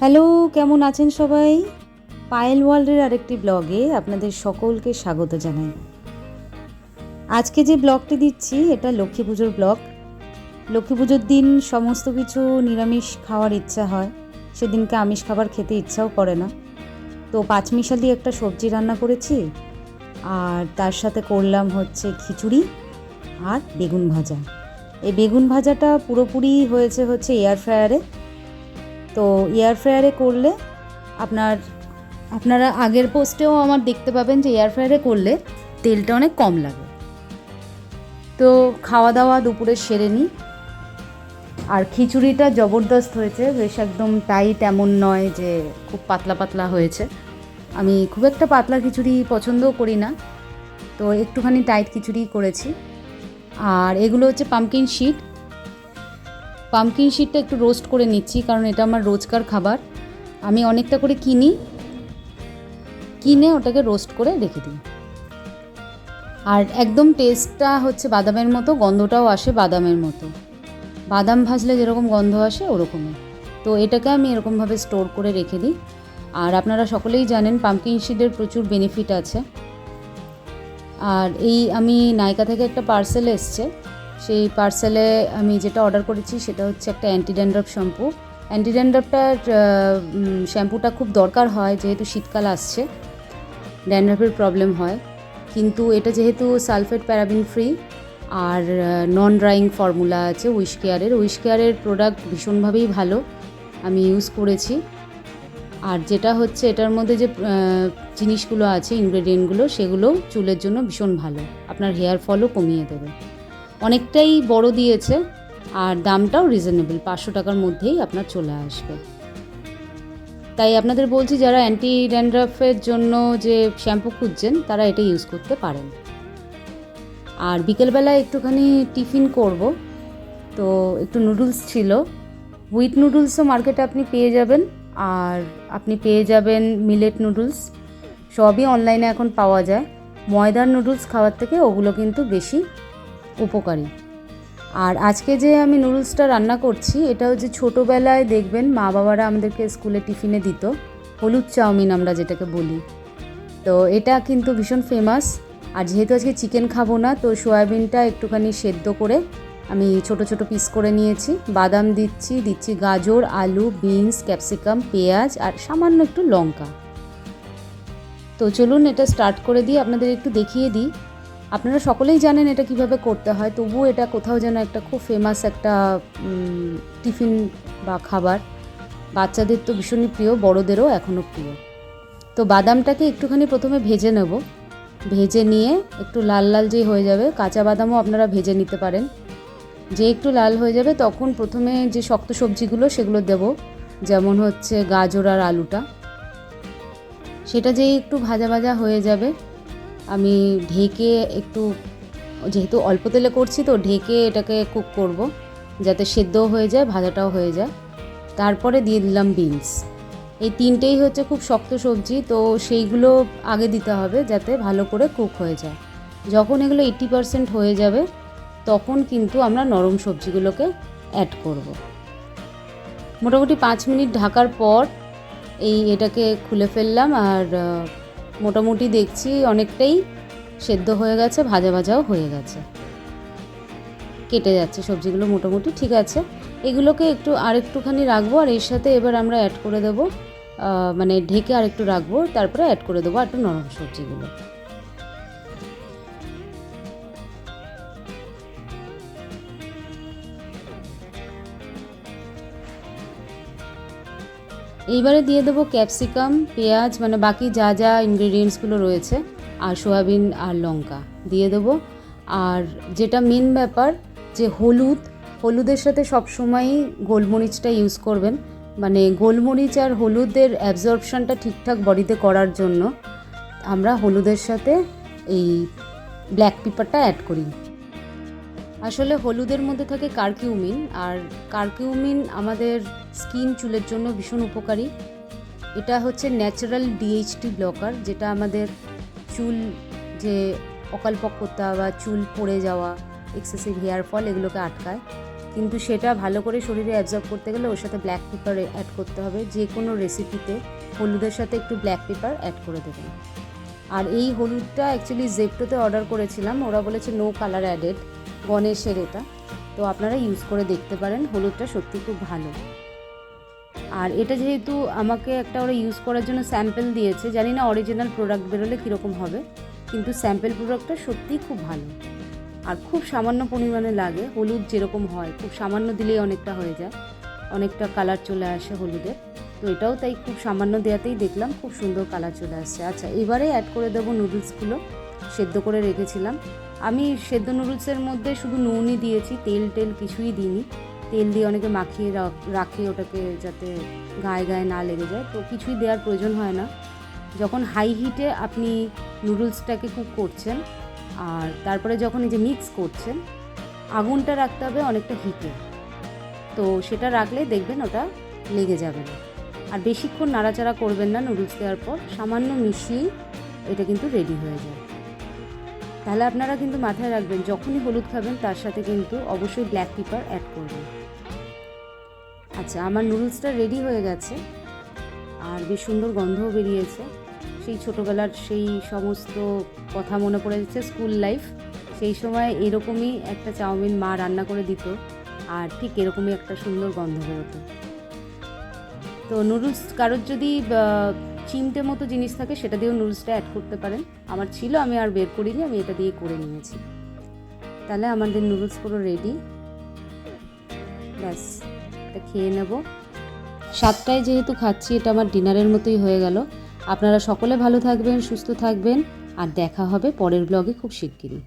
Hello, কেমন আছেন সবাই? পায়েল ওয়ার্ল্ডের আরেকটি ব্লগে আপনাদের সকলকে স্বাগত জানাই। আজকে যে ব্লগটি দিচ্ছি এটা লক্ষ্মী পুজোর ব্লগ। লক্ষ্মী পুজোর দিন সমস্ত কিছু নিরামিষ খাওয়ার ইচ্ছা হয়, সেদিনকে আমিষ খাবার খেতে ইচ্ছাও করে না। তো পাঁচমিশালি একটা সবজি রান্না করেছি, আর তার সাথে করলাম হচ্ছে খিচুড়ি আর বেগুন ভাজা। এই বেগুন ভাজাটা পুরোপুরি হয়েছে হচ্ছে এয়ার ফ্রায়ারে। তো এয়ার ফ্রায়ারে করলে আপনারা আগের পোস্টেও আমার দেখতে পাবেন যে এয়ার ফ্রায়ারে করলে তেলটা অনেক কম লাগে। তো খাওয়া দাওয়া দুপুরে সেরে নিই। আর খিচুড়িটা জবরদস্ত হয়েছে, বেশ একদম টাইট এমন নয় যে খুব পাতলা পাতলা হয়েছে। আমি খুব একটা পাতলা খিচুড়ি পছন্দও করি না, তো একটুখানি টাইট খিচুড়ি করেছি। আর এগুলো হচ্ছে পামকিন শিটটা একটু রোস্ট করে নিচ্ছি, কারণ এটা আমার রোজকার খাবার। আমি অনেকটা করে কিনে ওটাকে রোস্ট করে রেখে দিই। আর একদম টেস্টটা হচ্ছে বাদামের মতো, গন্ধটাও আসে বাদামের মতো, বাদাম ভাজলে যেরকম গন্ধ আসে ওরকমই। তো এটাকে আমি এরকমভাবে স্টোর করে রেখে দিই। আর আপনারা সকলেই জানেন পামকিন সিডের প্রচুর বেনিফিট আছে। আর আমি নাইকা থেকে একটা পার্সেল এসছে, সেই পার্সেলে আমি যেটা অর্ডার করেছি সেটা হচ্ছে একটা অ্যান্টি ড্যান্ড্রফ শ্যাম্পু। অ্যান্টি ড্যান্ড্রফটার শ্যাম্পুটা খুব দরকার হয়, যেহেতু শীতকাল আসছে, ড্যান্ড্রফের প্রবলেম হয়। কিন্তু এটা যেহেতু সালফেট প্যারাবিন ফ্রি আর নন ড্রাইং ফর্মুলা আছে উইশকেয়ারের প্রোডাক্ট ভীষণভাবেই ভালো, আমি ইউজ করেছি। আর যেটা হচ্ছে এটার মধ্যে যে জিনিসগুলো আছে, ইনগ্রেডিয়েন্টগুলো, সেগুলো চুলের জন্য ভীষণ ভালো, আপনার হেয়ার ফলও কমিয়ে দেবে। অনেকটাই বড় দিয়েছে আর দামটাও রিজনেবল, 500 টাকার মধ্যেই আপনার চলে আসবে। তাই আপনাদের বলছি, যারা অ্যান্টি ড্যান্ড্রফের জন্য যে শ্যাম্পু খুঁজছেন তারা এটা ইউজ করতে পারেন। আর বিকেলবেলায় একটুখানি টিফিন করব, তো একটু নুডলস ছিল। হুইট নুডলসও মার্কেটে আপনি পেয়ে যাবেন, আর আপনি পেয়ে যাবেন মিলেট নুডলস, সবই অনলাইনে এখন পাওয়া যায়। ময়দার নুডলস খাওয়ার থেকে ওগুলো কিন্তু বেশি উপকারী। আর আজকে যে আমি নুডলসটা রান্না করছি, এটা হচ্ছে ছোটোবেলায় দেখবেন মা বাবারা আমাদেরকে স্কুলে টিফিনে দিত, হলুদ চাউমিন আমরা যেটাকে বলি। তো এটা কিন্তু ভীষণ ফেমাস। আর যেহেতু আজকে চিকেন খাবো না, তো সয়াবিনটা একটুখানি সেদ্ধ করে আমি ছোট ছোট পিস করে নিয়েছি। বাদাম দিচ্ছি গাজর, আলু, বিনস, ক্যাপসিকাম, পেঁয়াজ আর সামান্য একটু লঙ্কা। তো চলুন এটা স্টার্ট করে দিই, আপনাদের একটু দেখিয়ে দিই। আপনারা সকলেই জানেন এটা কিভাবে করতে হয়, তবুও এটা কোথাও যেন একটা খুব ফেমাস একটা টিফিন বা খাবার। বাচ্চাদের তো ভীষণই প্রিয়, বড়োদেরও এখনও প্রিয়। তো বাদামটাকে একটুখানি প্রথমে ভেজে নেব, ভেজে নিয়ে একটু লাল লাল যে হয়ে যাবে, কাঁচা বাদামও আপনারা ভেজে নিতে পারেন। যে একটু লাল হয়ে যাবে তখন প্রথমে যে শক্ত সবজিগুলো সেগুলো দেব, যেমন হচ্ছে গাজর আর আলুটা। সেটা যেই একটু ভাজা ভাজা হয়ে যাবে, আমি ঢেকে একটু, যেহেতু অল্প তেলে করছি তো ঢেকে এটাকে কুক করব, যাতে সেদ্ধও হয়ে যায় ভাজাটাও হয়ে যায়। তারপরে দিয়ে দিলাম বিনস। এই তিনটেই হচ্ছে খুব শক্ত সবজি, তো সেইগুলো আগে দিতে হবে যাতে ভালো করে কুক হয়ে যায়। যখন এগুলো 80% হয়ে যাবে তখন কিন্তু আমরা নরম সবজিগুলোকে অ্যাড করব। মোটামুটি 5 মিনিট ঢাকার পর এটাকে খুলে ফেললাম, আর মোটামুটি দেখছি অনেকটাই সেদ্ধ হয়ে গেছে, ভাজা ভাজাও হয়ে গেছে, কেটে যাচ্ছে সবজিগুলো মোটামুটি ঠিক আছে। এগুলোকে আরেকটুখানি রাখবো, আর এর সাথে এবার আমরা অ্যাড করে দেবো, মানে ঢেকে আরেকটু রাখবো, তারপরে অ্যাড করে দেবো একটু নরম সবজিগুলো। এইবারে দিয়ে দেবো ক্যাপসিকাম, পেঁয়াজ, মানে বাকি যা যা ইনগ্রেডিয়েন্টসগুলো রয়েছে, আর সয়াবিন আর লঙ্কা দিয়ে দেবো। আর যেটা মেন ব্যাপার, যে হলুদের সাথে সবসময়ই গোলমরিচটা ইউজ করবেন, মানে গোলমরিচ আর হলুদের অ্যাবজর্পশনটা ঠিকঠাক বডিতে করার জন্য আমরা হলুদের সাথে এই ব্ল্যাক পেপারটা অ্যাড করি। আসলে হলুদের মধ্যে থাকে কারকিউমিন, আর কারকিউমিন আমাদের চুলের জন্য ভীষণ উপকারী। এটা হচ্ছে ন্যাচারাল ডিএইচটি ব্লকার, যেটা আমাদের চুল যে অকালপক্বতা বা চুল পড়ে যাওয়া, এক্সেসিভ হেয়ার ফল, এগুলোকে আটকায়। কিন্তু সেটা ভালো করে শরীরে অ্যাবজর্ব করতে গেলে ওর সাথে ব্ল্যাক পেপার অ্যাড করতে হবে। যে কোনো রেসিপিতে হলুদের সাথে একটু ব্ল্যাক পেপার অ্যাড করে দেবেন। আর এই হলুদটা অ্যাকচুয়ালি জেপ্টোতে অর্ডার করেছিলাম, ওরা বলেছে নো কালার অ্যাডেড, গণেশের এটা, তো আপনারা ইউজ করে দেখতে পারেন, হলুদটা সত্যি খুব ভালো। আর এটা যেহেতু আমাকে একটা ওরা ইউজ করার জন্য স্যাম্পল দিয়েছে, জানি না অরিজিনাল প্রোডাক্ট বেরোলে কীরকম হবে, কিন্তু স্যাম্পল প্রোডাক্টটা সত্যিই খুব ভালো। আর খুব সামান্য পরিমাণে লাগে, হলুদ যেরকম হয় খুব সামান্য দিলেই অনেকটা হয়ে যায়, অনেকটা কালার চলে আসে হলুদের। তো এটাও তাই খুব সামান্য দেওয়াতেই দেখলাম খুব সুন্দর কালার চলে আসছে। আচ্ছা, এবারে অ্যাড করে দেবো নুডলসগুলো, সেদ্ধ করে রেখেছিলাম। আমি সেদ্ধ নুডলসের মধ্যে শুধু নুনই দিয়েছি, তেল কিছুই দিইনি। তেল দিয়ে অনেকে মাখিয়ে রাখে ওটাকে যাতে গায়ে গায়ে না লেগে যায়, তো কিছুই দেওয়ার প্রয়োজন হয় না। যখন হাই হিটে আপনি নুডলসটাকে কুক করছেন আর তারপরে যখন এই যে মিক্স করছেন, আগুনটা রাখতে হবে অনেকটা হিটে, তো সেটা রাখলে দেখবেন ওটা লেগে যাবে না। আর বেশিক্ষণ নাড়াচাড়া করবেন না, নুডলস দেওয়ার পর সামান্য মিশিয়েই এটা কিন্তু রেডি হয়ে যায়। তাহলে আপনারা কিন্তু মাথায় রাখবেন, যখনই হলুদ খাবেন তার সাথে কিন্তু অবশ্যই ব্ল্যাক পেপার অ্যাড করবেন। আচ্ছা, আমার নুডলসটা রেডি হয়ে গেছে আর বেশ সুন্দর গন্ধও বেরিয়েছে। সেই ছোটোবেলার সেই সমস্ত কথা মনে পড়ে যাচ্ছে, স্কুল লাইফ। সেই সময় এরকমই একটা চাউমিন মা রান্না করে দিত আর ঠিক এরকমই একটা সুন্দর গন্ধ বেরোতো। তো নুডলস কারোর যদি চিমটে মতো জিনিস থাকে সেটা দিয়েও নুডলসটা অ্যাড করতে পারেন। আমার ছিল, আমি আর বের করিনি, আমি এটা দিয়ে করে নিয়েছি। তাহলে আমাদের নুডলস পুরো রেডি, ব্যাস এটা খেয়ে নেব। 7টায় যেহেতু খাচ্ছি, এটা আমার ডিনারের মতোই হয়ে গেল। আপনারা সকলে ভালো থাকবেন, সুস্থ থাকবেন, আর দেখা হবে পরের ব্লগে খুব শিগগিরই।